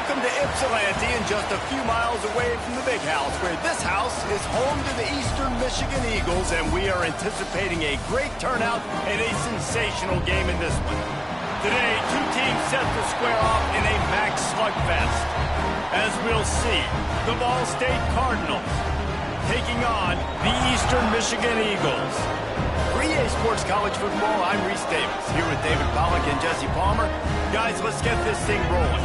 Welcome to Ypsilanti, and just a few miles away from the Big House, where this house is home to the Eastern Michigan Eagles, and we are anticipating a great turnout and a sensational game in this one. Today, two teams set to square off in a max slugfest. As we'll see, the Ball State Cardinals taking on the Eastern Michigan Eagles. For EA Sports College Football, I'm Reese Davis, here with David Pollack and Jesse Palmer. Guys, let's get this thing rolling.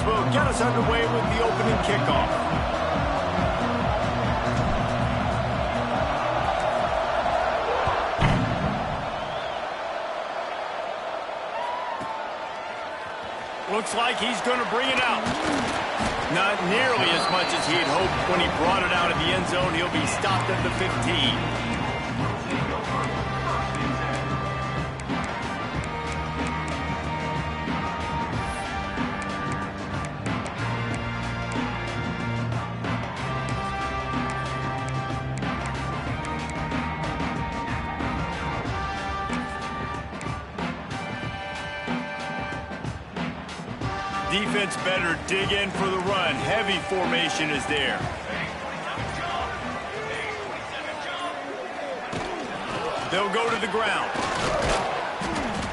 Will get us underway with the opening kickoff. Looks like he's going to bring it out. Not nearly as much as he had hoped when he brought it out of the end zone. He'll be stopped at the 15. Defense better dig in for the run. Heavy formation is there. They'll go to the ground.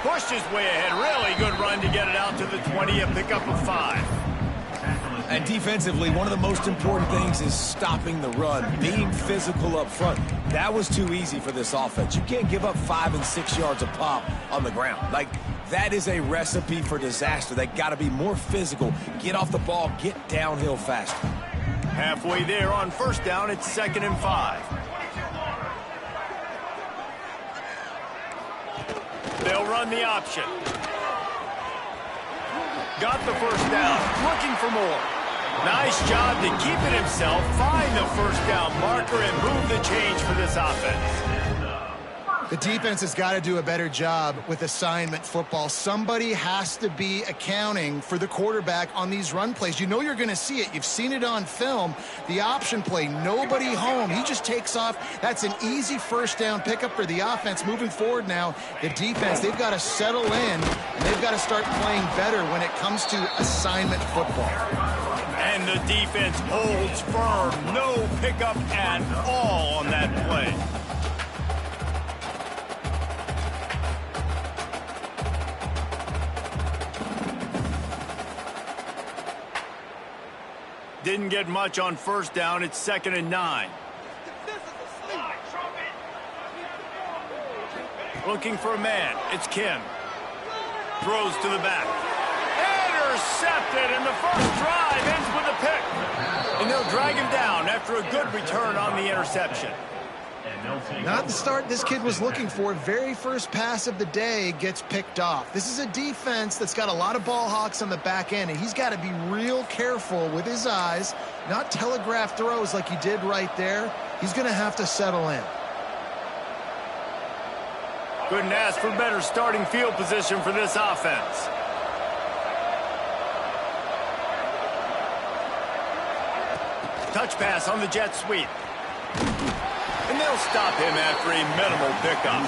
Pushed his way ahead. Really good run to get it out to the 20, a pickup of 5. And defensively, one of the most important things is stopping the run, being physical up front. That was too easy for this offense. You can't give up 5 and 6 yards a pop on the ground. Like, that is a recipe for disaster. They got to be more physical, get off the ball, get downhill faster. Halfway there on first down, it's 2nd and 5. They'll run the option. Got the first down, looking for more. Nice job to keep it himself, find the first down marker, and move the change for this offense. The defense has got to do a better job with assignment football. Somebody has to be accounting for the quarterback on these run plays. You know you're going to see it. You've seen it on film. The option play, nobody home. He just takes off. That's an easy first down pickup for the offense. Moving forward now, the defense, they've got to settle in, and they've got to start playing better when it comes to assignment football. And the defense holds firm. No pickup at all on that play. Didn't get much on first down. It's 2nd and 9. Looking for a man. It's Kim. Throws to the back. Intercepted, and the first drive ends with a pick. And they'll drag him down after a good return on the interception. Not the start this kid was looking for. Very first pass of the day gets picked off. This is a defense that's got a lot of ball hawks on the back end, and he's got to be real careful with his eyes, not telegraph throws like he did right there. He's going to have to settle in. Couldn't ask for better starting field position for this offense. Touch pass on the jet sweep. And they'll stop him after a minimal pickup.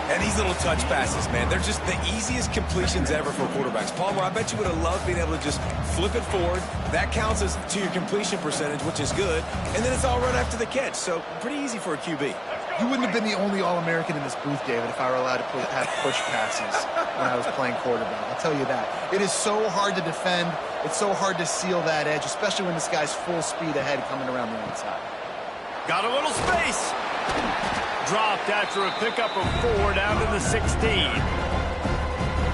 And these little touch passes, man, they're just the easiest completions ever for quarterbacks. Palmer, I bet you would have loved being able to just flip it forward. That counts as to your completion percentage, which is good. And then it's all run after the catch, so pretty easy for a QB. You wouldn't have been the only All-American in this booth, David, if I were allowed to have push passes when I was playing quarterback. I'll tell you that. It is so hard to defend. It's so hard to seal that edge, especially when this guy's full speed ahead coming around the outside. Got a little space. Dropped after a pickup of 4 down to the 16.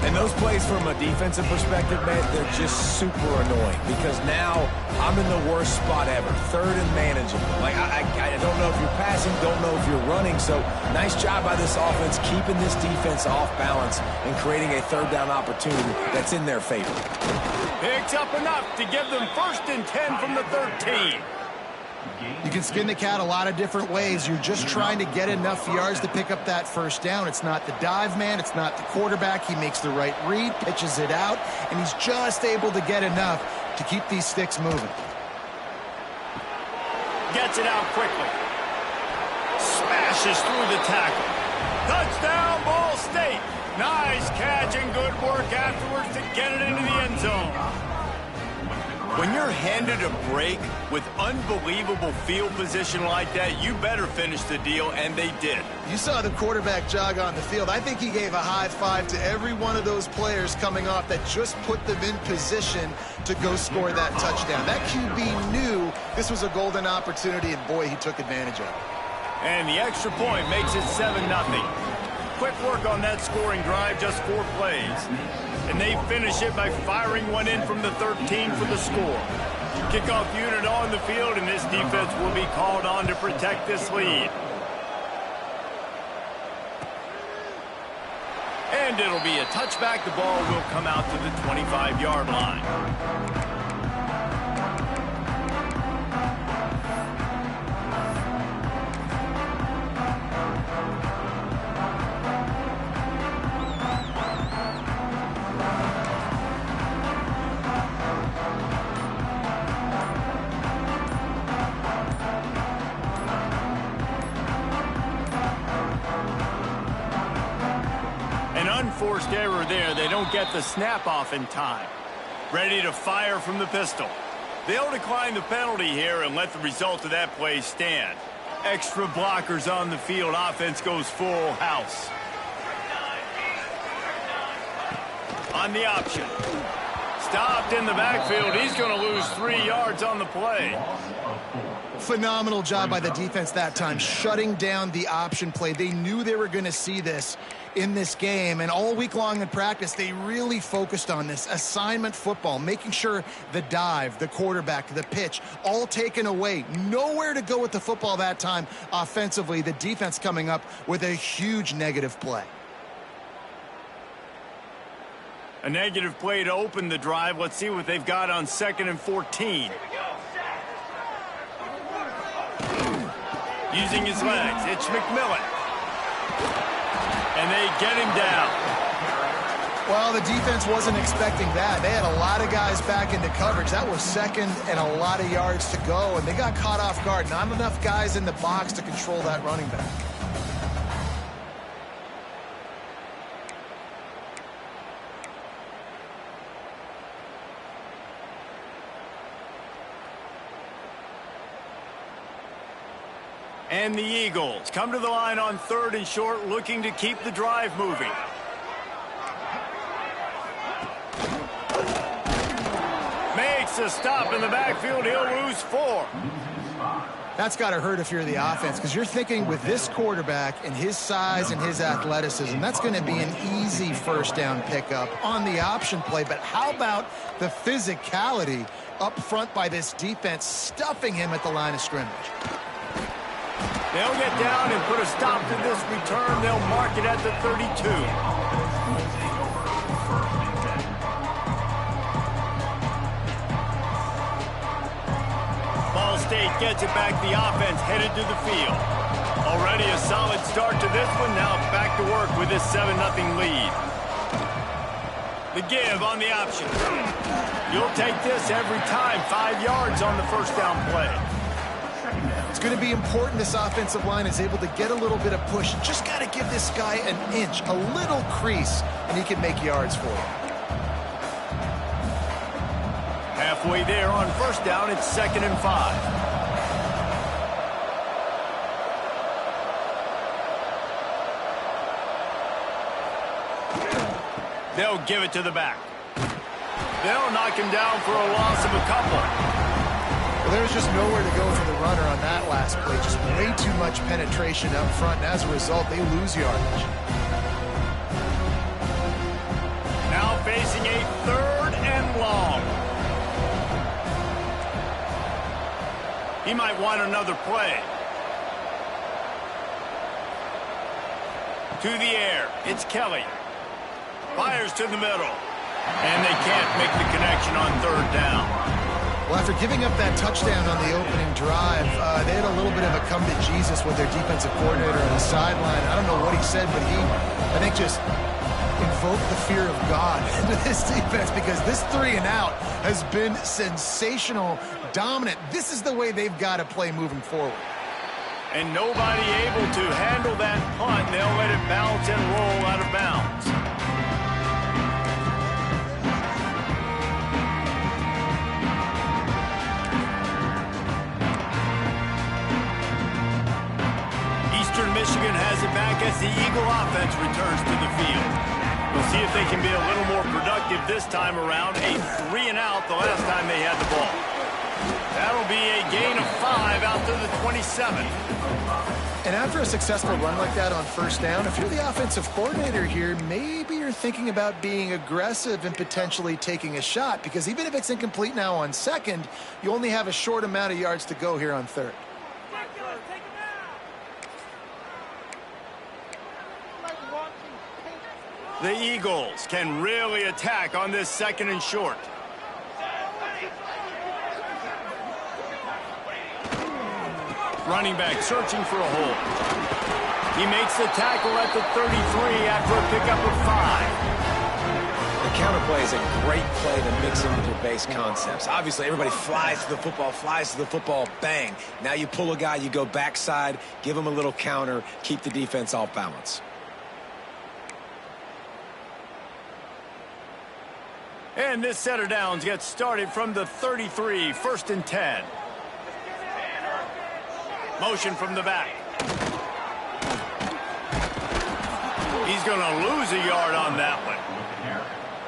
And those plays from a defensive perspective, man, they're just super annoying because now I'm in the worst spot ever, 3rd and manageable. Like, I don't know if you're passing, don't know if you're running, so nice job by this offense keeping this defense off balance and creating a 3rd down opportunity that's in their favor. Picks up enough to give them 1st and 10 from the 13. You can skin the cat a lot of different ways. You're just trying to get enough yards to pick up that first down. It's not the dive man. It's not the quarterback. He makes the right read, pitches it out, and he's just able to get enough to keep these sticks moving. Gets it out quickly. Smashes through the tackle. Touchdown, Ball State. Nice catch and good work afterwards to get it into the end zone. When you're handed a break with unbelievable field position like that, you better finish the deal, and they did. You saw the quarterback jog on the field. I think he gave a high five to every one of those players coming off that just put them in position to go score that touchdown. That QB knew this was a golden opportunity, and boy, he took advantage of it. And the extra point makes it 7-0. Quick work on that scoring drive, just 4 plays. And they finish it by firing one in from the 13 for the score. Kickoff unit on the field, and this defense will be called on to protect this lead. And it'll be a touchback. The ball will come out to the 25-yard line. Unforced error there. They don't get the snap off in time. Ready to fire from the pistol. They'll decline the penalty here and let the result of that play stand. Extra blockers on the field. Offense goes full house. On the option. Stopped in the backfield. He's going to lose 3 yards on the play. Phenomenal job by the defense that time, shutting down the option play. They knew they were going to see this in this game, and all week long in practice, they really focused on this assignment football, making sure the dive, the quarterback, the pitch, all taken away. Nowhere to go with the football that time offensively. The defense coming up with a huge negative play. A negative play to open the drive. Let's see what they've got on 2nd and 14. Using his legs, it's McMillan. And they get him down. Well, the defense wasn't expecting that. They had a lot of guys back into coverage. That was 2nd and a lot of yards to go, and they got caught off guard. Not enough guys in the box to control that running back. And the Eagles come to the line on 3rd and short, looking to keep the drive moving. Makes a stop in the backfield. He'll lose 4. That's got to hurt if you're the offense, because you're thinking with this quarterback and his size and his athleticism, that's going to be an easy first down pickup on the option play. But how about the physicality up front by this defense, stuffing him at the line of scrimmage? They'll get down and put a stop to this return. They'll mark it at the 32. Ball State gets it back. The offense headed to the field. Already a solid start to this one. Now back to work with this 7-0 lead. The give on the option. You'll take this every time. 5 yards on the first down play. It's going to be important this offensive line is able to get a little bit of push. Just got to give this guy an inch, a little crease, and he can make yards for you. Halfway there on first down, it's 2nd and 5. They'll give it to the back. They'll knock him down for a loss of a couple. Well, there's just nowhere to go for the runner on that last play. Just way too much penetration up front, and as a result, they lose yardage. Now facing a 3rd and long. He might want another play. To the air, it's Kelly. Fires to the middle. And they can't make the connection on 3rd down. Well, after giving up that touchdown on the opening drive, they had a little bit of a come to Jesus with their defensive coordinator on the sideline. I don't know what he said, but he, I think, just invoked the fear of God into this defense, because this 3 and out has been sensational, dominant. This is the way they've got to play moving forward. And nobody able to handle that punt. They'll let it bounce and roll out of bounds. Eastern Michigan has it back as the Eagle offense returns to the field. We'll see if they can be a little more productive this time around. A 3 and out the last time they had the ball. That'll be a gain of 5 out to the 27. And after a successful run like that on first down, if you're the offensive coordinator here, maybe you're thinking about being aggressive and potentially taking a shot, because even if it's incomplete now on second, you only have a short amount of yards to go here on third. The Eagles can really attack on this 2nd and short. Running back searching for a hole. He makes the tackle at the 33 after a pickup of 5. The counter play is a great play to mix in with your base concepts. Obviously, everybody flies to the football, bang. Now you pull a guy, you go backside, give him a little counter, keep the defense off balance. And this set of downs gets started from the 33, 1st and 10. Motion from the back. He's going to lose a yard on that one.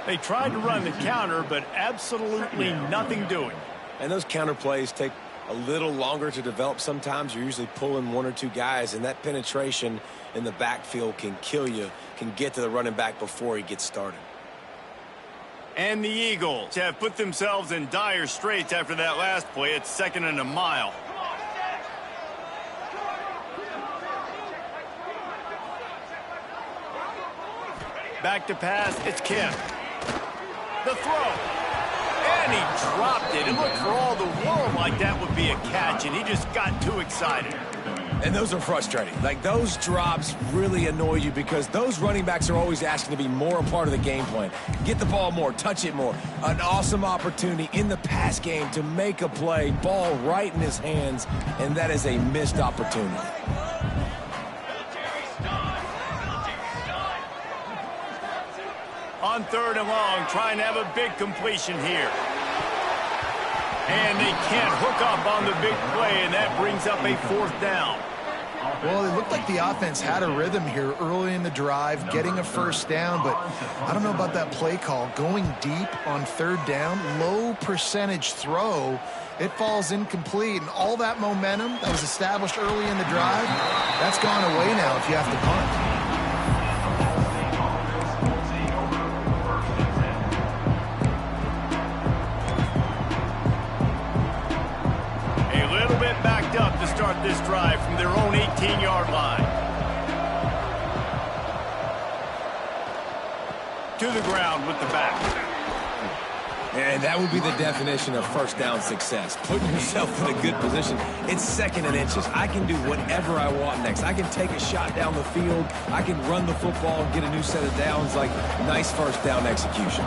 They tried to run the counter, but absolutely nothing doing. And those counter plays take a little longer to develop sometimes. You're usually pulling 1 or 2 guys, and that penetration in the backfield can kill you, can get to the running back before he gets started. And the Eagles have put themselves in dire straits after that last play. It's 2nd and a mile. Back to pass, it's Kim. The throw. And he dropped it. It looked for all the world like that would be a catch, and he just got too excited. And those are frustrating. Like, those drops really annoy you, because those running backs are always asking to be more a part of the game plan. Get the ball more, touch it more. An awesome opportunity in the pass game to make a play, ball right in his hands, and that is a missed opportunity. On 3rd and long, trying to have a big completion here. And they can't hook up on the big play, and that brings up a 4th down. Well, it looked like the offense had a rhythm here early in the drive, getting a first down, but I don't know about that play call. Going deep on 3rd down, low percentage throw, it falls incomplete, and all that momentum that was established early in the drive, that's gone away now if you have to punt. Up to start this drive from their own 18-yard line. To the ground with the back. And that would be the definition of first down success. Putting yourself in a good position. It's 2nd and inches. I can do whatever I want next. I can take a shot down the field. I can run the football and get a new set of downs. Like, nice first down execution.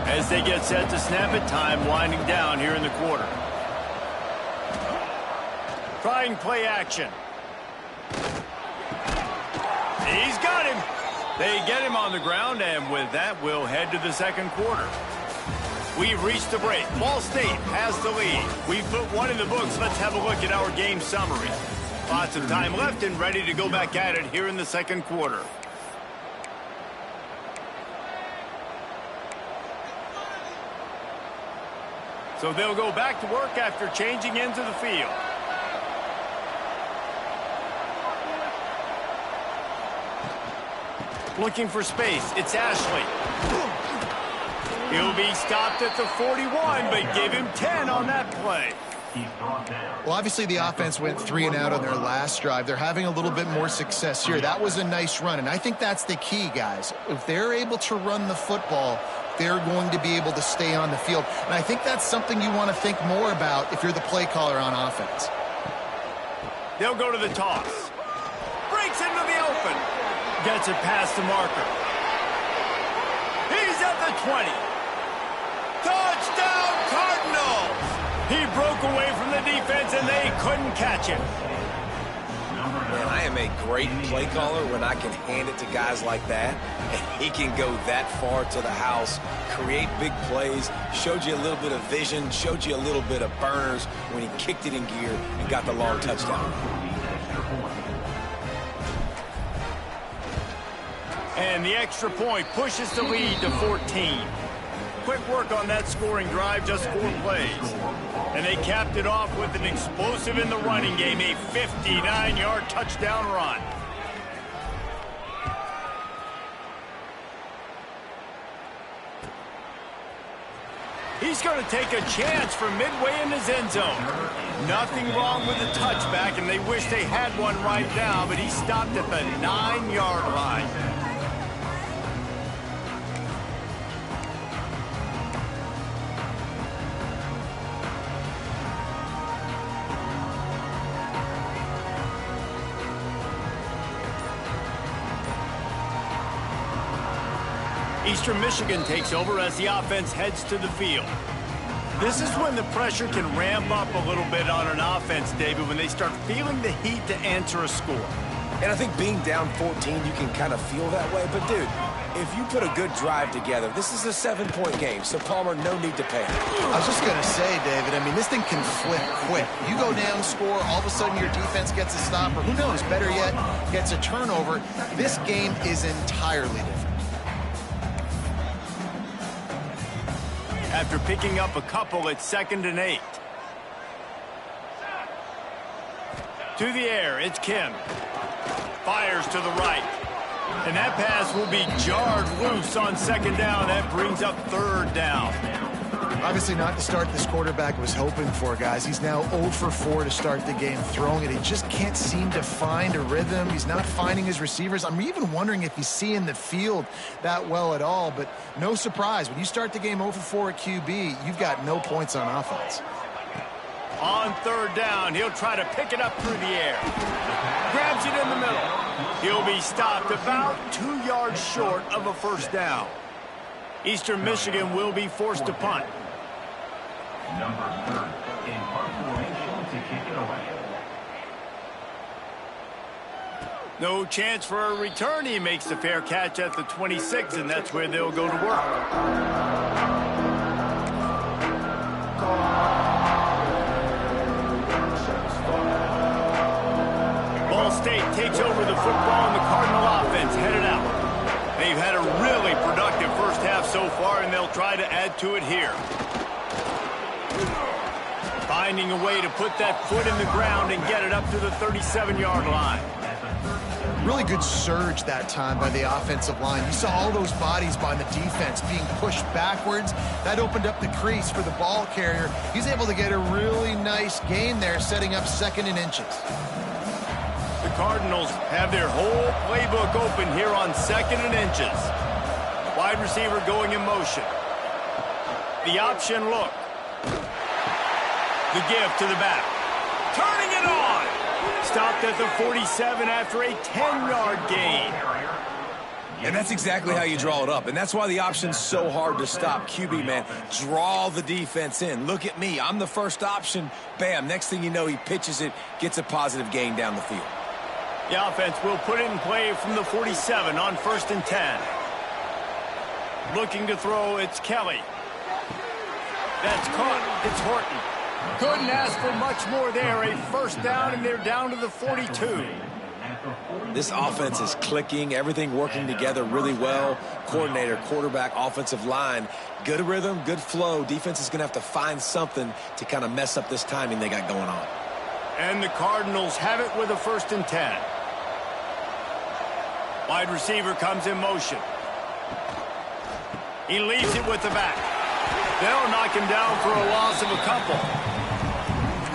As they get set to snap it, time winding down here in the quarter. Trying play action. He's got him. They get him on the ground, and with that, we'll head to the 2nd quarter. We've reached the break. Ball State has the lead. We've put 1 in the books. Let's have a look at our game summary. Lots of time left and ready to go back at it here in the 2nd quarter. So they'll go back to work after changing into the field. Looking for space. It's Ashley. He'll be stopped at the 41, but give him 10 on that play. Well, obviously the offense went 3 and out on their last drive. They're having a little bit more success here. That was a nice run, and I think that's the key, guys. If they're able to run the football, they're going to be able to stay on the field. And I think that's something you want to think more about if you're the play caller on offense. They'll go to the toss. Breaks into the open. Gets it past the marker. He's at the 20. Touchdown, Cardinals! He broke away from the defense, and they couldn't catch him. Man, I am a great play caller when I can hand it to guys like that, and he can go that far to the house, create big plays, showed you a little bit of vision, showed you a little bit of burners when he kicked it in gear and got the long touchdown. And the extra point pushes the lead to 14. Quick work on that scoring drive, just 4 plays. And they capped it off with an explosive in the running game, a 59-yard touchdown run. He's going to take a chance from midway in his end zone. Nothing wrong with the touchback, and they wish they had one right now, but he stopped at the 9-yard line. Eastern Michigan takes over as the offense heads to the field. This is when the pressure can ramp up a little bit on an offense, David, when they start feeling the heat to answer a score. And I think being down 14, you can kind of feel that way. But, dude, if you put a good drive together, this is a 7-point game, so Palmer, no need to panic. I was just going to say, David, I mean, this thing can flip quick. You go down, score, all of a sudden your defense gets a stop, or who knows, better yet, gets a turnover. This game is entirely different. After picking up a couple, it's 2nd and 8. To the air, it's Kim. Fires to the right. And that pass will be jarred loose on 2nd down. That brings up 3rd down. Obviously not the start this quarterback was hoping for, guys. He's now 0 for 4 to start the game throwing it. He just can't seem to find a rhythm. He's not finding his receivers. I'm even wondering if he's seeing the field that well at all. But no surprise, when you start the game 0 for 4 at QB, you've got no points on offense. On 3rd down, he'll try to pick it up through the air. Grabs it in the middle. He'll be stopped about 2 yards short of a 1st down. Eastern Michigan will be forced to punt. Number 3rd in punt formation to kick it away. No chance for a return. He makes the fair catch at the 26, and that's where they'll go to work. Ball State takes over the football, and the Cardinal offense headed out. They've had a really productive first half so far, and they'll try to add to it here. Finding a way to put that foot in the ground and get it up to the 37-yard line. Really good surge that time by the offensive line. You saw all those bodies by the defense being pushed backwards. That opened up the crease for the ball carrier. He's able to get a really nice gain there, setting up 2nd and inches. The Cardinals have their whole playbook open here on 2nd and inches. Wide receiver going in motion. The option look. The give to the back. Turning it on. Stopped at the 47 after a 10-yard gain. And that's exactly how you draw it up. And that's why the option's so hard to stop. QB, man, draw the defense in. Look at me. I'm the first option. Bam. Next thing you know, he pitches it, gets a positive gain down the field. The offense will put it in play from the 47 on 1st and 10. Looking to throw, it's Kelly. That's caught. It's Horton. Couldn't ask for much more there. A 1st down, and they're down to the 42. This offense is clicking, everything working together really well. Coordinator, quarterback, offensive line, good rhythm, good flow. Defense is going to have to find something to kind of mess up this timing they got going on. And the Cardinals have it with a 1st and 10. Wide receiver comes in motion. He leaves it with the back. They'll knock him down for a loss of a couple.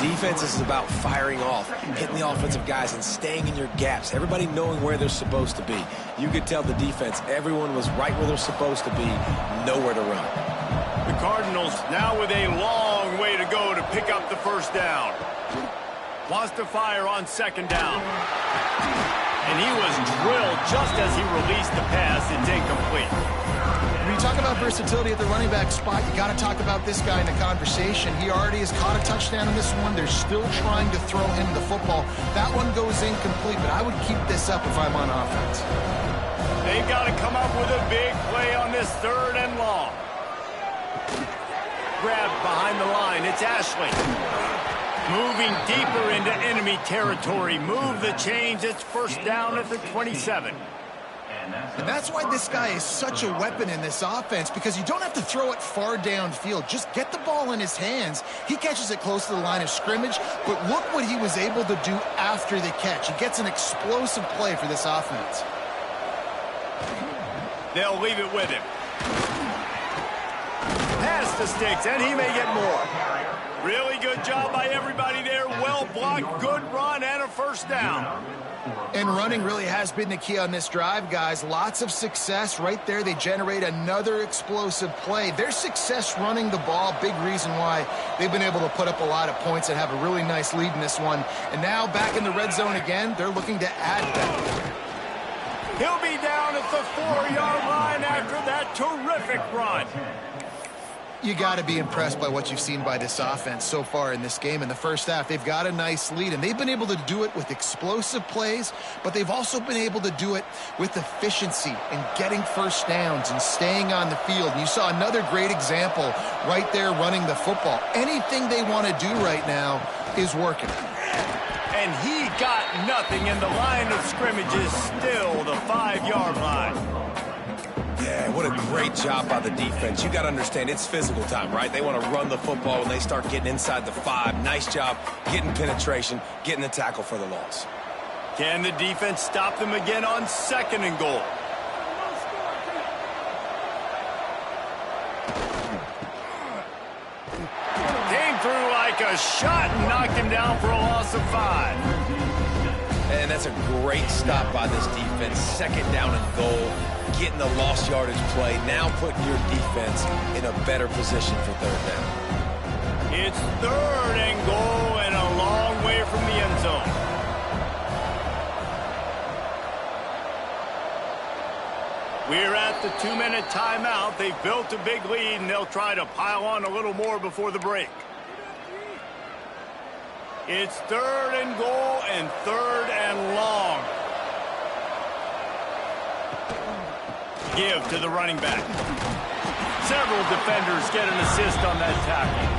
Defense is about firing off, hitting the offensive guys, and staying in your gaps. Everybody knowing where they're supposed to be. You could tell the defense, everyone was right where they're supposed to be, nowhere to run. The Cardinals now with a long way to go to pick up the first down. Wants to fire on second down. And he was drilled just as he released the pass. It's incomplete. When you talk about versatility at the running back spot, you got to talk about this guy in the conversation. He already has caught a touchdown in this one. They're still trying to throw him the football. That one goes incomplete, but I would keep this up if I'm on offense. They've got to come up with a big play on this third and long. Grabbed behind the line. It's Ashley. Moving deeper into enemy territory. Move the change. It's first down at the 27. And that's why this guy is such a weapon in this offense, because you don't have to throw it far downfield. Just get the ball in his hands. He catches it close to the line of scrimmage, but look what he was able to do after the catch. He gets an explosive play for this offense. They'll leave it with him. Pass the sticks, and he may get more. Really good job by everybody there. Well blocked, good run, and a first down. And running really has been the key on this drive, guys. Lots of success right there. They generate another explosive play. Their success running the ball, big reason why they've been able to put up a lot of points and have a really nice lead in this one. And now back in the red zone again, they're looking to add that. He'll be down at the 4-yard line after that terrific run. You got to be impressed by what you've seen by this offense so far in this game. In the first half, they've got a nice lead, and they've been able to do it with explosive plays, but they've also been able to do it with efficiency and getting first downs and staying on the field. And you saw another great example right there running the football. Anything they want to do right now is working. And he got nothing, and the line of scrimmage is still the 5-yard line. Yeah, what a great job by the defense. You got to understand, it's physical time, right? They want to run the football when they start getting inside the 5. Nice job getting penetration, getting the tackle for the loss. Can the defense stop them again on second and goal? Came through like a shot and knocked him down for a loss of 5. And that's a great stop by this defense. Second down and goal. Getting the lost yardage play, now putting your defense in a better position for third down. It's third and goal and a long way from the end zone. We're at the 2-minute timeout. They've built a big lead, and they'll try to pile on a little more before the break. It's third and goal and third and long. Give to the running back. Several defenders get an assist on that tackle.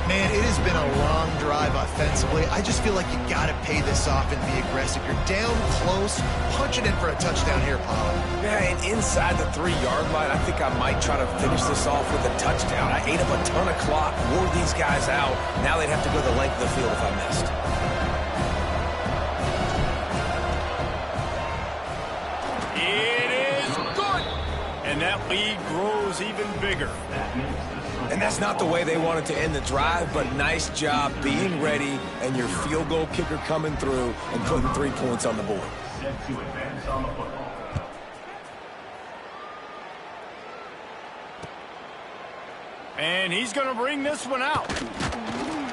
Man, it has been a long drive offensively. I just feel like you got to pay this off and be aggressive. You're down close. Punch it in for a touchdown here, Pollard. Yeah, and inside the 3-yard line, I think I might try to finish this off with a touchdown. I ate up a ton of clock, wore these guys out. Now they'd have to go the length of the field if I missed. And that lead grows even bigger. And that's not the way they wanted to end the drive, but nice job being ready and your field goal kicker coming through and putting 3 points on the board. Set to advance on the football. And he's going to bring this one out.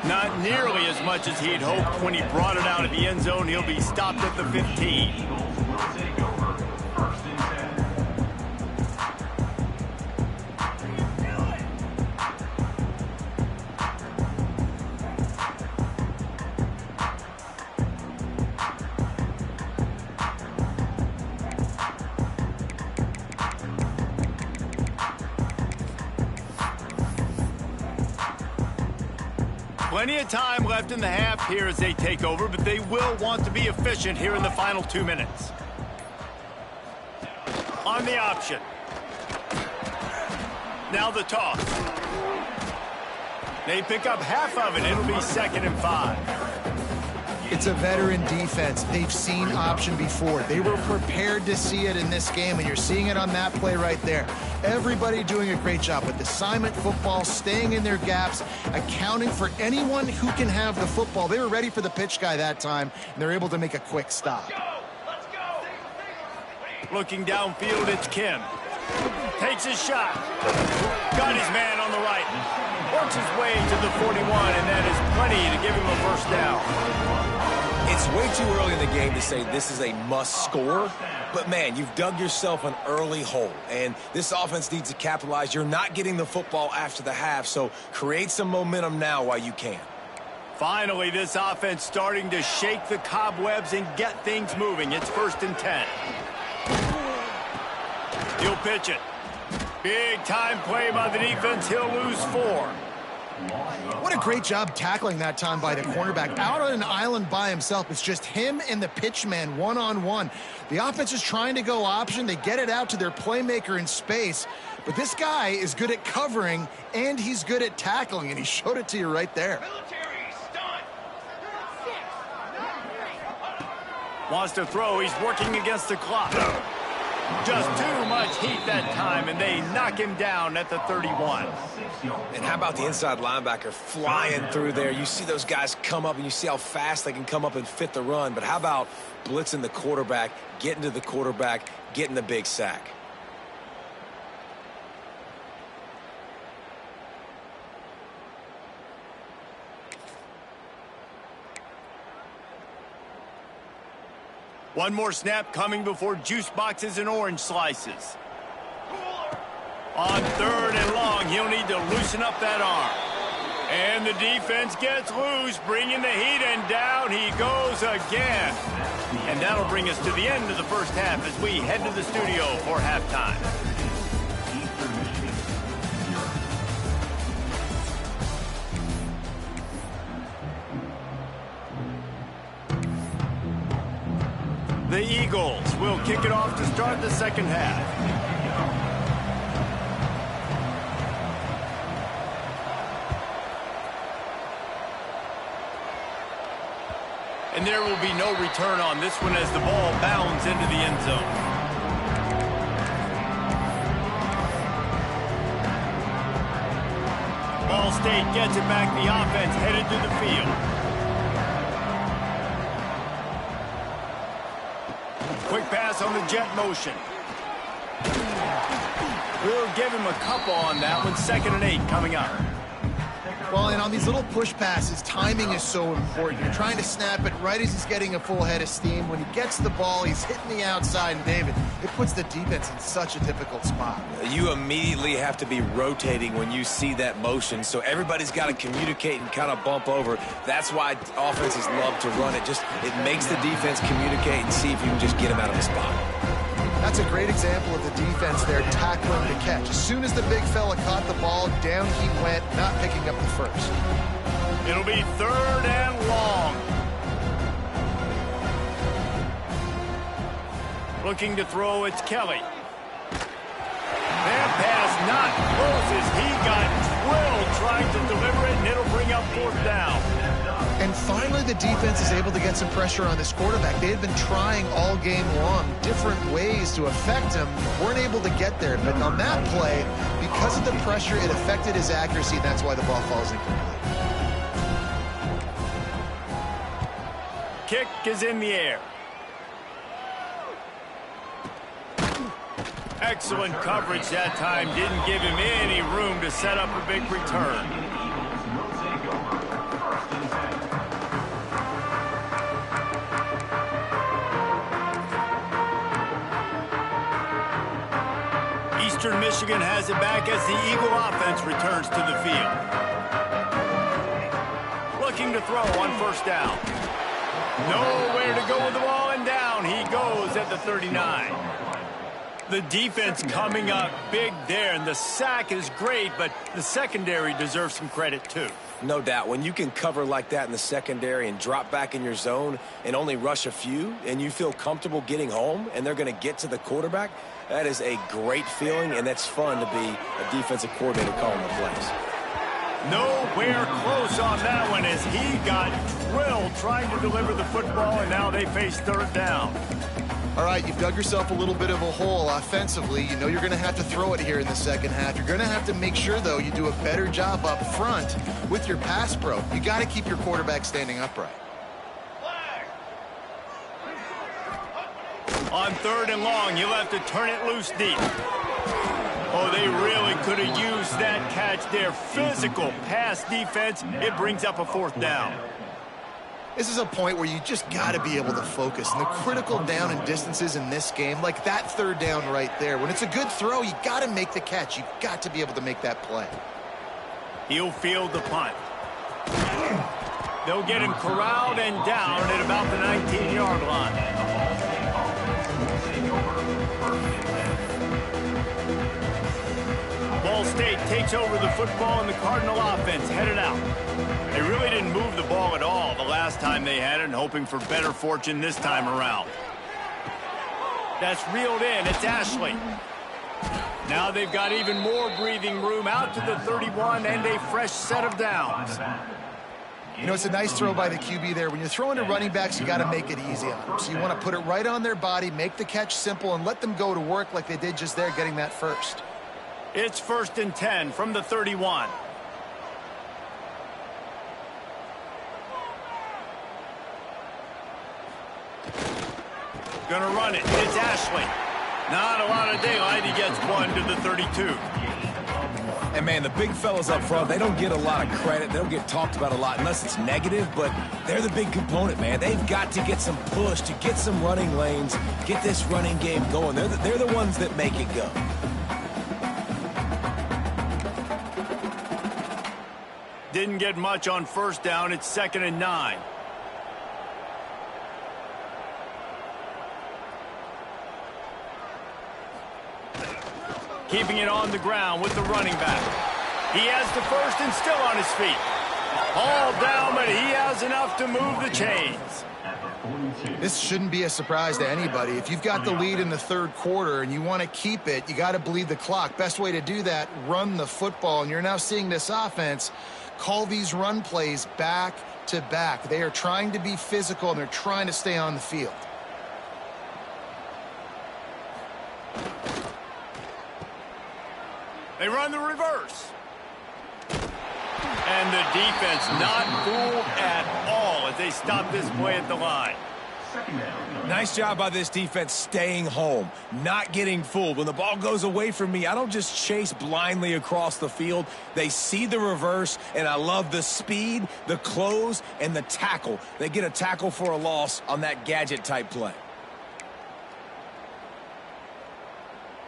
Not nearly as much as he'd hoped when he brought it out of the end zone. He'll be stopped at the 15. Eagles will take over first and 10. Plenty of time left in the half here as they take over, but they will want to be efficient here in the final 2 minutes. On the option. Now the toss. They pick up half of it. It'll be 2nd and 5. It's a veteran defense. They've seen option before. They were prepared to see it in this game, and you're seeing it on that play right there. Everybody doing a great job with assignment football, staying in their gaps, accounting for anyone who can have the football. They were ready for the pitch guy that time, and they're able to make a quick stop. Looking downfield, it's Kim. Takes his shot. Got his man on the right. Works his way to the 41, and that is plenty to give him a first down. It's way too early in the game to say this is a must score, but man, you've dug yourself an early hole, and this offense needs to capitalize. You're not getting the football after the half, so create some momentum now while you can. Finally, this offense starting to shake the cobwebs and get things moving. It's 1st and 10. He'll pitch it. Big time play by the defense. He'll lose 4. What a great job tackling that time by the cornerback. Out on an island by himself. It's just him and the pitchman one-on-one. The offense is trying to go option. They get it out to their playmaker in space. But this guy is good at covering, and he's good at tackling, and he showed it to you right there. Wants to throw. He's working against the clock. Just too much heat that time, and they knock him down at the 31. And how about the inside linebacker flying through there? You see those guys come up, and you see how fast they can come up and fit the run. But how about blitzing the quarterback, getting to the quarterback, getting the big sack? One more snap coming before juice boxes and orange slices. On 3rd and long, he'll need to loosen up that arm. And the defense gets loose, bringing the heat, and down he goes again. And that'll bring us to the end of the first half as we head to the studio for halftime. The Eagles will kick it off to start the second half. And there will be no return on this one as the ball bounds into the end zone. Ball State gets it back. The offense headed to the field. Quick pass on the jet motion. We'll give him a couple on that one. 2nd and 8 coming up. Well, and on these little push passes, timing is so important. You're trying to snap it right as he's getting a full head of steam. When he gets the ball, he's hitting the outside, and David, it puts the defense in such a difficult spot. You immediately have to be rotating when you see that motion, so everybody's got to communicate and kind of bump over. That's why offenses love to run it. It makes the defense communicate and see if you can just get him out of the spot. That's a great example of the defense there tackling the catch. As soon as the big fella caught the ball, down he went, not picking up the first. It'll be 3rd and long. Looking to throw, it's Kelly. That pass not close as he got drilled trying to deliver it, and it'll bring up 4th down. And finally, the defense is able to get some pressure on this quarterback. They had been trying all game long different ways to affect him. Weren't able to get there. But on that play, because of the pressure, it affected his accuracy. That's why the ball falls incomplete. Kick is in the air. Excellent coverage that time. Didn't give him any room to set up a big return. Eastern Michigan has it back as the Eagle offense returns to the field. Looking to throw on 1st down. Nowhere to go with the ball, and down he goes at the 39. The defense coming up big there, and the sack is great, but the secondary deserves some credit too. No doubt. When you can cover like that in the secondary and drop back in your zone and only rush a few, and you feel comfortable getting home, and they're going to get to the quarterback, that is a great feeling, and that's fun to be a defensive coordinator calling the plays. Nowhere close on that one as he got drilled trying to deliver the football, and now they face third down. All right, you've dug yourself a little bit of a hole offensively. You know you're going to have to throw it here in the second half. You're going to have to make sure, though, you do a better job up front with your pass pro. You got to keep your quarterback standing upright. On third and long, you'll have to turn it loose deep. Oh, they really could have used that catch there. Physical pass defense. It brings up a fourth down. This is a point where you just got to be able to focus. And the critical down and distances in this game, like that third down right there, when it's a good throw, you got to make the catch. You've got to be able to make that play. He'll field the punt. They'll get him corralled and down at about the 19-yard line. Ball State takes over the football and the Cardinal offense headed out. They really didn't move the ball at all the last time they had it, and hoping for better fortune this time around. That's reeled in. It's Ashley. Now they've got even more breathing room out to the 31 and a fresh set of downs. You know, it's a nice throw by the QB there. When you're throwing to running backs, you got to make it easy on them. So you want to put it right on their body, make the catch simple, and let them go to work like they did just there, getting that first. It's 1st and 10 from the 31. Gonna run it. It's Ashley. Not a lot of daylight. He gets one to the 32. And, man, the big fellas up front, they don't get a lot of credit. They don't get talked about a lot unless it's negative, but they're the big component, man. They've got to get some push, to get some running lanes, get this running game going. They're the ones that make it go. Didn't get much on first down. It's 2nd and 9. Keeping it on the ground with the running back. He has the first and still on his feet. All down, but he has enough to move the chains. This shouldn't be a surprise to anybody. If you've got the lead in the third quarter and you want to keep it, you got to bleed the clock. Best way to do that, run the football. And you're now seeing this offense call these run plays back to back. They are trying to be physical, and they're trying to stay on the field. They run the reverse. And the defense not fooled at all as they stop this play at the line. Nice job by this defense staying home, not getting fooled. When the ball goes away from me, I don't just chase blindly across the field. They see the reverse, and I love the speed, the close, and the tackle. They get a tackle for a loss on that gadget-type play.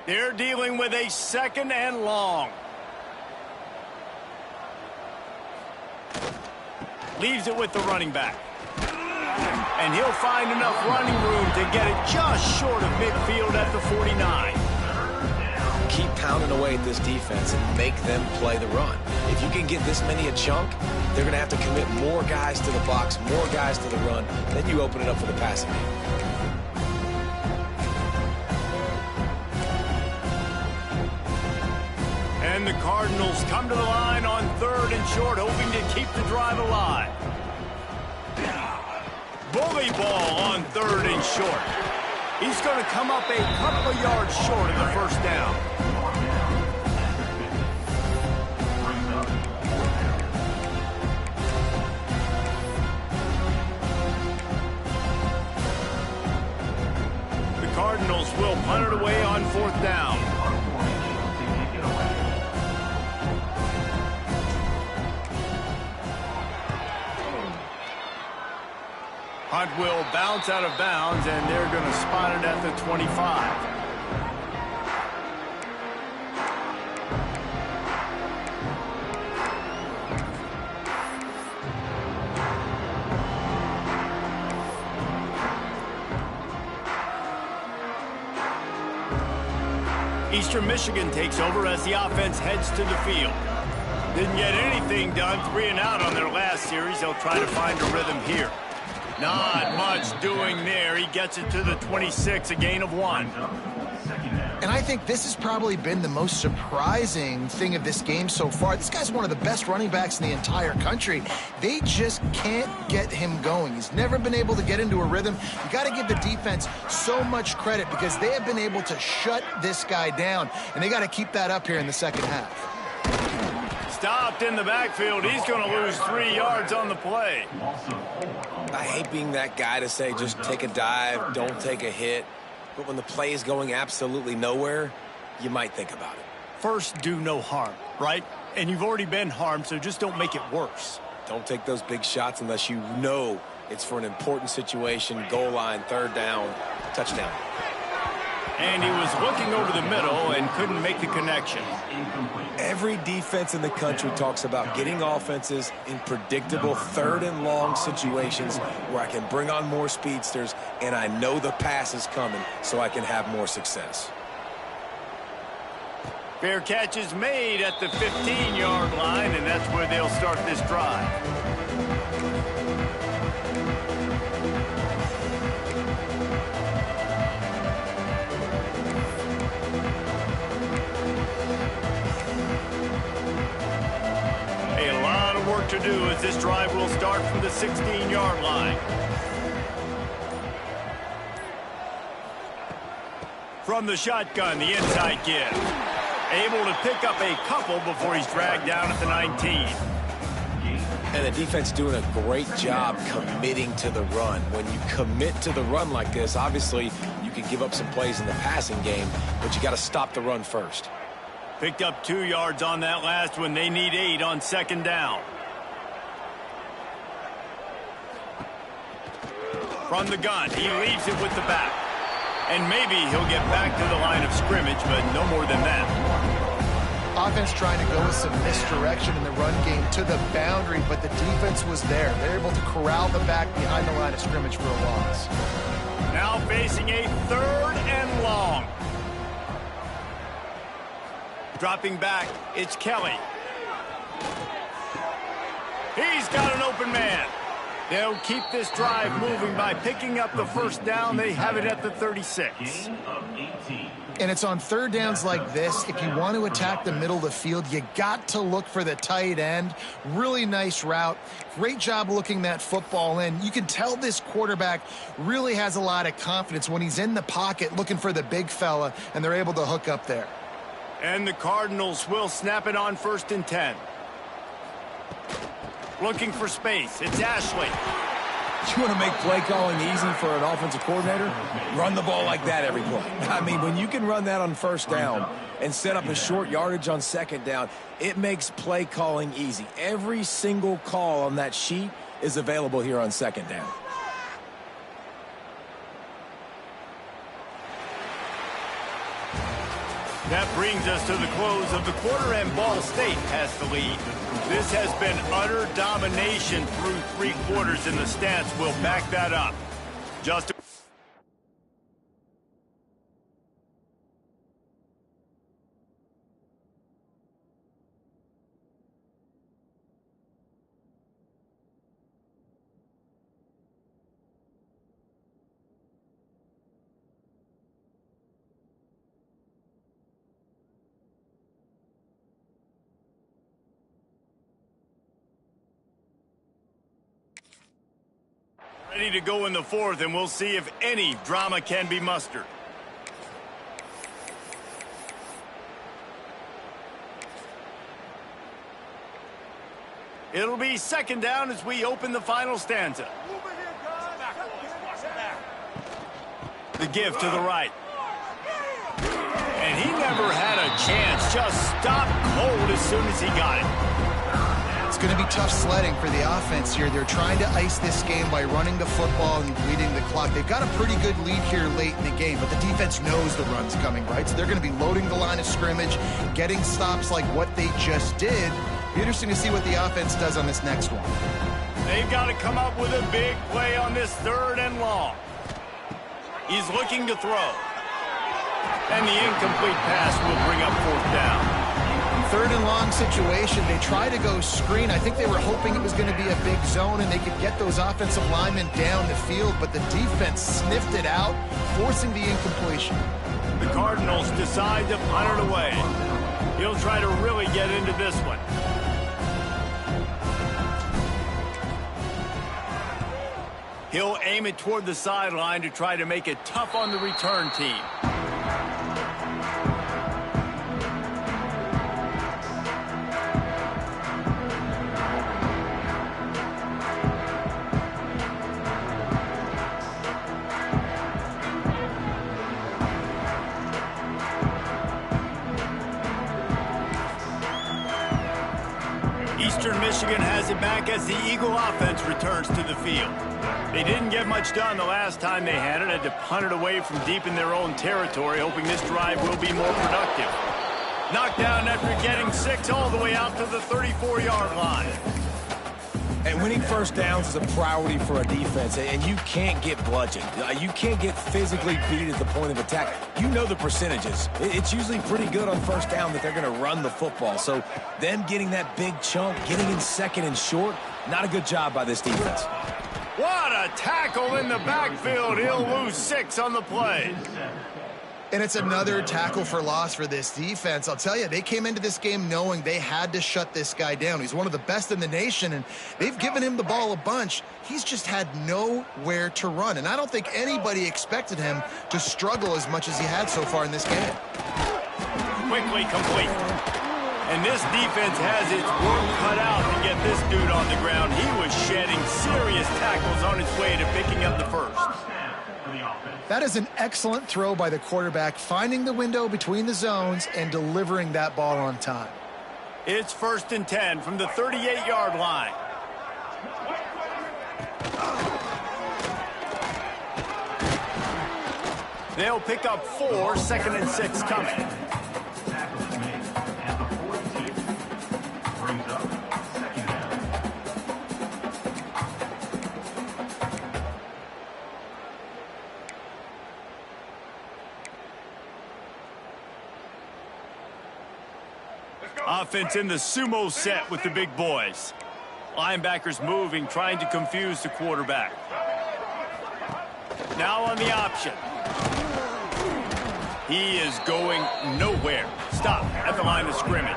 They're dealing with a 2nd and long. Leaves it with the running back. And he'll find enough running room to get it just short of midfield at the 49. Keep pounding away at this defense and make them play the run. If you can get this many a chunk, they're going to have to commit more guys to the box, more guys to the run. Then you open it up for the passing game. And the Cardinals come to the line on 3rd and short, hoping to keep the drive alive. Bully ball on 3rd and short. He's going to come up a couple of yards short of the first down. The Cardinals will punt it away on 4th down. Hunt will bounce out of bounds, and they're going to spot it at the 25. Eastern Michigan takes over as the offense heads to the field. Didn't get anything done, 3 and out on their last series. They'll try to find a rhythm here. Not much doing there. He gets it to the 26, a gain of 1. And I think this has probably been the most surprising thing of this game so far. This guy's one of the best running backs in the entire country. They just can't get him going. He's never been able to get into a rhythm. You got to give the defense so much credit because they have been able to shut this guy down, and they got to keep that up here in the second half. Stopped in the backfield. He's going to lose 3 yards on the play. I hate being that guy to say just take a dive, don't take a hit. But when the play is going absolutely nowhere, you might think about it. First, do no harm, right? And you've already been harmed, so just don't make it worse. Don't take those big shots unless you know it's for an important situation, goal line, third down, touchdown. And he was looking over the middle and couldn't make the connection. Every defense in the country talks about getting offenses in predictable third and long situations where I can bring on more speedsters and I know the pass is coming so I can have more success. Fair catch is made at the 15-yard line, and that's where they'll start this drive. To do as this drive will start from the 16-yard line. From the shotgun, the inside give. Able to pick up a couple before he's dragged down at the 19. And the defense doing a great job committing to the run. When you commit to the run like this, obviously you can give up some plays in the passing game, but you got to stop the run first. Picked up 2 yards on that last one. They need 8 on second down. From the gun, he leaves it with the back. And maybe he'll get back to the line of scrimmage, but no more than that. Offense trying to go with some misdirection in the run game to the boundary, but the defense was there. They're able to corral the back behind the line of scrimmage for a loss. Now facing a 3rd and long. Dropping back, it's Kelly. He's got an open man. They'll keep this drive moving by picking up the first down. They have it at the 36. And it's on third downs like this. If you want to attack the middle of the field, you got to look for the tight end. Really nice route. Great job looking that football in. You can tell this quarterback really has a lot of confidence when he's in the pocket looking for the big fella, and they're able to hook up there. And the Cardinals will snap it on 1st and 10. Looking for space. It's Ashley. You want to make play calling easy for an offensive coordinator? Run the ball like that every play. I mean, when you can run that on first down and set up a short yardage on second down, it makes play calling easy. Every single call on that sheet is available here on second down. That brings us to the close of the quarter, and Ball State has the lead. This has been utter domination through 3 quarters, and the stats will back that up. Justin. Ready to go in the 4th, and we'll see if any drama can be mustered. It'll be second down as we open the final stanza. The give to the right. And he never had a chance. Just stopped cold as soon as he got it. It's going to be tough sledding for the offense here. They're trying to ice this game by running the football and bleeding the clock. They've got a pretty good lead here late in the game, but the defense knows the run's coming, right? So they're going to be loading the line of scrimmage, getting stops like what they just did. Be interesting to see what the offense does on this next one. They've got to come up with a big play on this 3rd and long. He's looking to throw. And the incomplete pass will bring up 4th down. 3rd and long situation. They try to go screen. I think they were hoping it was going to be a big zone and they could get those offensive linemen down the field, but the defense sniffed it out, forcing the incompletion. The Cardinals decide to punt it away. He'll try to really get into this one. He'll aim it toward the sideline to try to make it tough on the return team. Eastern Michigan has it back as the Eagle offense returns to the field. They didn't get much done the last time they had it to punt it away from deep in their own territory, hoping this drive will be more productive. Knocked down after getting 6 all the way out to the 34-yard line. And winning first downs is a priority for a defense, and you can't get bludgeoned. You can't get physically beat at the point of attack. You know the percentages. It's usually pretty good on first down that they're going to run the football. So them getting that big chunk, getting in second and short, not a good job by this defense. What a tackle in the backfield. He'll lose 6 on the play. And it's another tackle for loss for this defense. I'll tell you, they came into this game knowing they had to shut this guy down. He's one of the best in the nation, and they've given him the ball a bunch. He's just had nowhere to run, and I don't think anybody expected him to struggle as much as he had so far in this game. Quickly complete. And this defense has its work cut out to get this dude on the ground. He was shedding serious tackles on his way to picking up the first. That is an excellent throw by the quarterback, finding the window between the zones and delivering that ball on time. It's 1st and 10 from the 38-yard line. They'll pick up 4, 2nd and 6 coming. Offense in the sumo set with the big boys. Linebackers moving, trying to confuse the quarterback. Now on the option. He is going nowhere. Stop at the line of scrimmage.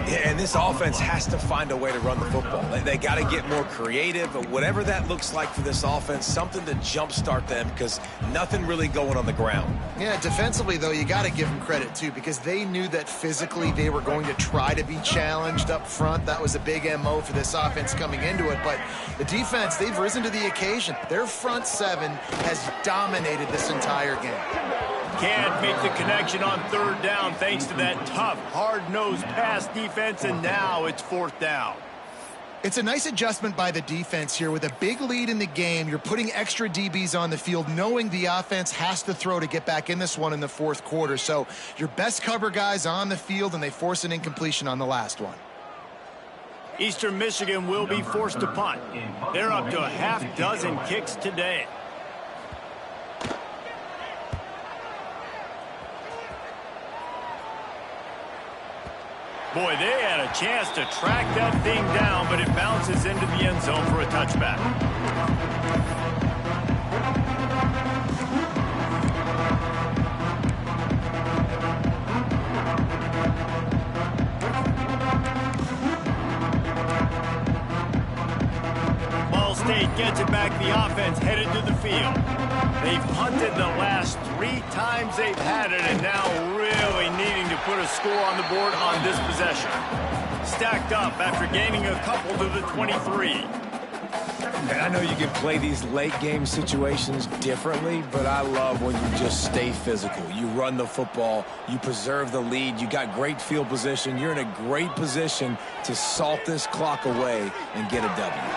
Yeah, and this offense has to find a way to run the football. They got to get more creative, but whatever that looks like for this offense, something to jumpstart them, because nothing really going on the ground. Yeah, defensively, though, you got to give them credit, too, because they knew that physically they were going to try to be challenged up front. That was a big MO for this offense coming into it, but the defense, they've risen to the occasion. Their front 7 has dominated this entire game. Can't make the connection on 3rd down thanks to that tough, hard-nosed pass defense, and now it's 4th down. It's a nice adjustment by the defense here. With a big lead in the game, you're putting extra DBs on the field, knowing the offense has to throw to get back in this one in the 4th quarter. So your best cover guys on the field, and they force an incompletion on the last one. Eastern Michigan will be forced to punt. They're up to a half-dozen kicks today. Boy, they had a chance to track that thing down, but it bounces into the end zone for a touchback. Ball State gets it back. The offense headed to the field. They've punted the last 3 times they've had it, and now really needing to put a score on the board on this possession. Stacked up after gaining a couple to the 23. And I know you can play these late-game situations differently, but I love when you just stay physical. You run the football, you preserve the lead, you got great field position, you're in a great position to salt this clock away and get a W.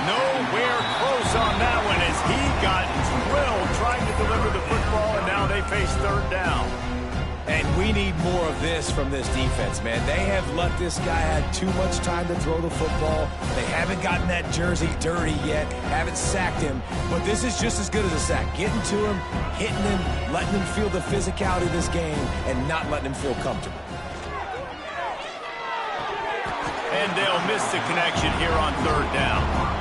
Nowhere close on that one as he got drilled trying to deliver the football, and now they face 3rd down. And we need more of this from this defense, man. They have let this guy have too much time to throw the football. They haven't gotten that jersey dirty yet, haven't sacked him. But this is just as good as a sack. Getting to him, hitting him, letting him feel the physicality of this game, and not letting him feel comfortable. And they'll miss the connection here on 3rd down.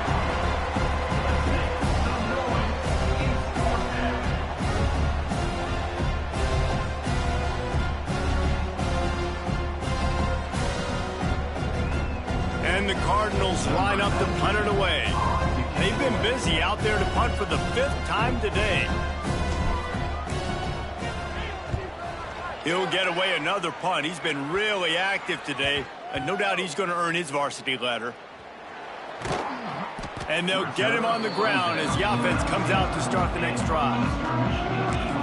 And the Cardinals line up to punt it away. They've been busy out there to punt for the 5th time today. He'll get away another punt. He's been really active today, and no doubt he's going to earn his varsity letter. And they'll get him on the ground as the offense comes out to start the next drive.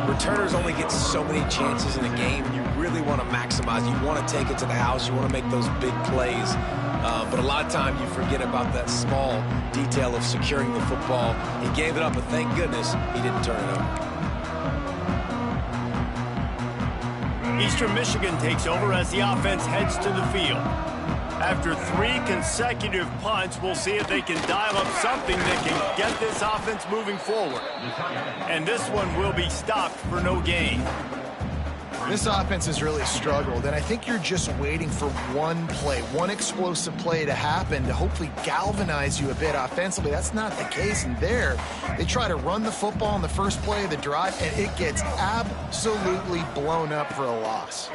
Returners only get so many chances in a game. You really want to maximize. You want to take it to the house. You want to make those big plays. But a lot of times you forget about that small detail of securing the football. He gave it up, but thank goodness he didn't turn it over. Eastern Michigan takes over as the offense heads to the field. After 3 consecutive punts, we'll see if they can dial up something that can get this offense moving forward. And this one will be stopped for no gain. This offense has really struggled, and I think you're just waiting for one play, one explosive play to happen to hopefully galvanize you a bit offensively. That's not the case, and there they try to run the football in the first play of the drive, and it gets absolutely blown up for a loss.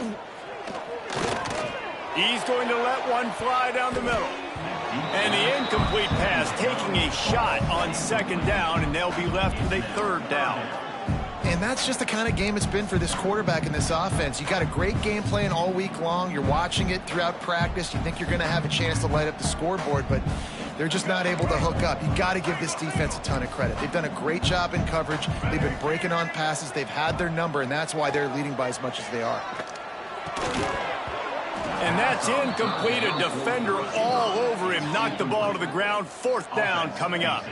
He's going to let one fly down the middle. And the incomplete pass taking a shot on 2nd down, and they'll be left with a 3rd down. And that's just the kind of game it's been for this quarterback in this offense. You got a great game plan all week long. You're watching it throughout practice. You think you're going to have a chance to light up the scoreboard, but they're just not able to hook up. You got to give this defense a ton of credit. They've done a great job in coverage. They've been breaking on passes. They've had their number, and that's why they're leading by as much as they are. And that's incomplete. A defender all over him. Knocked the ball to the ground. 4th down coming up.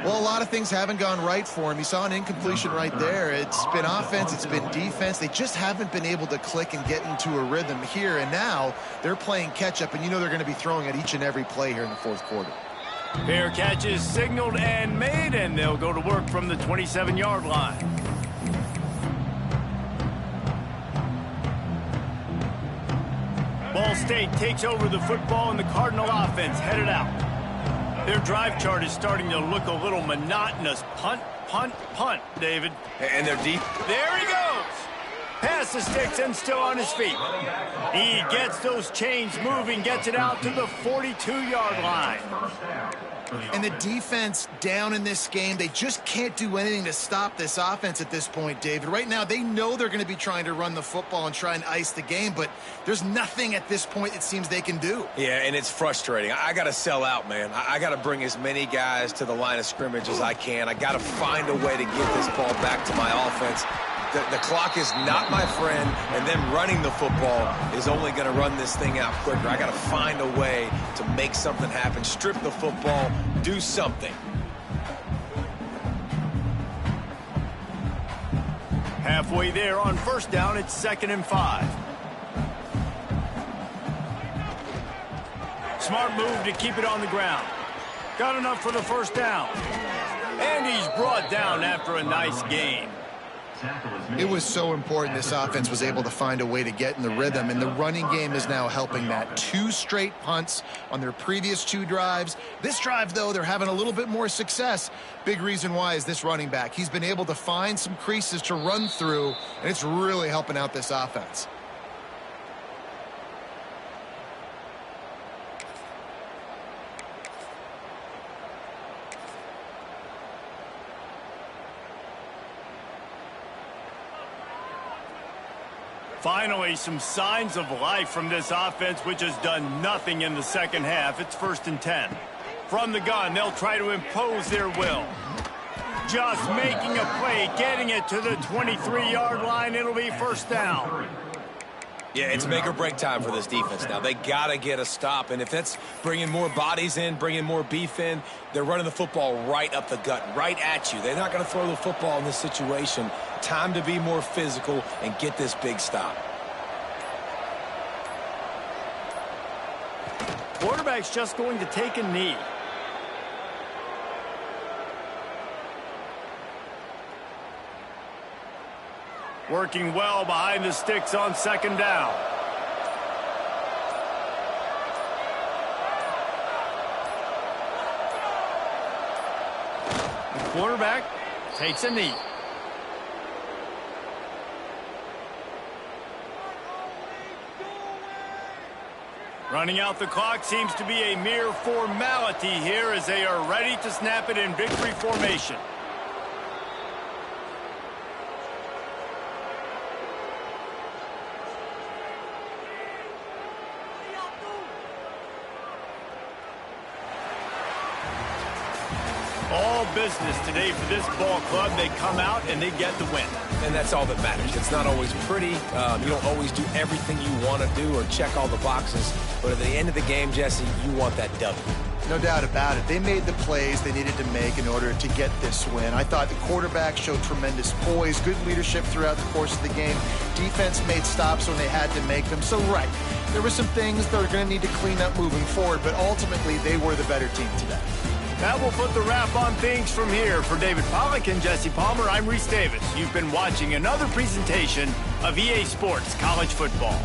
Well, a lot of things haven't gone right for him. You saw an incompletion right there. It's been offense. It's been defense. They just haven't been able to click and get into a rhythm here. And now they're playing catch-up, and you know they're going to be throwing at each and every play here in the 4th quarter. Fair catches signaled and made, and they'll go to work from the 27-yard line. Ball State takes over the football, and the Cardinal offense headed out. Their drive chart is starting to look a little monotonous. Punt, punt, punt, David. And they're deep. There he goes. Past the sticks and still on his feet. He gets those chains moving, gets it out to the 42-yard line. And the defense down in this game, they just can't do anything to stop this offense at this point, David. Right now, they know they're going to be trying to run the football and try and ice the game, but there's nothing at this point it seems they can do. Yeah, and it's frustrating. I got to sell out, man. I got to bring as many guys to the line of scrimmage as I can. I got to find a way to get this ball back to my offense. The clock is not my friend, and then running the football is only going to run this thing out quicker. I got to find a way to make something happen, strip the football, do something. Halfway there on 1st down, it's 2nd and 5. Smart move to keep it on the ground. Got enough for the 1st down. And he's brought down after a nice gain. It was so important this offense was able to find a way to get in the rhythm, and the running game is now helping that. 2 straight punts on their previous 2 drives. This drive, though, they're having a little bit more success. Big reason why is this running back. He's been able to find some creases to run through, and it's really helping out this offense. Finally, some signs of life from this offense, which has done nothing in the 2nd half. It's 1st and 10. From the gun, they'll try to impose their will. Just making a play, getting it to the 23-yard line. It'll be 1st down. Yeah, it's make or break time for this defense now. They got to get a stop, and if that's bringing more bodies in, bringing more beef in, they're running the football right up the gut, right at you. They're not going to throw the football in this situation. Time to be more physical and get this big stop. Quarterback's just going to take a knee. Working well behind the sticks on 2nd down. The quarterback takes a knee. Running out the clock seems to be a mere formality here as they are ready to snap it in victory formation. All business today for this ball club. They come out and they get the win. And that's all that matters. It's not always pretty. You don't always do everything you want to do or check all the boxes. But at the end of the game, Jesse, you want that W. No doubt about it. They made the plays they needed to make in order to get this win. I thought the quarterback showed tremendous poise, good leadership throughout the course of the game. Defense made stops when they had to make them. So, right, there were some things they're going to need to clean up moving forward, but ultimately they were the better team today. That will put the wrap on things from here. For David Pollack and Jesse Palmer, I'm Reese Davis. You've been watching another presentation of EA Sports College Football.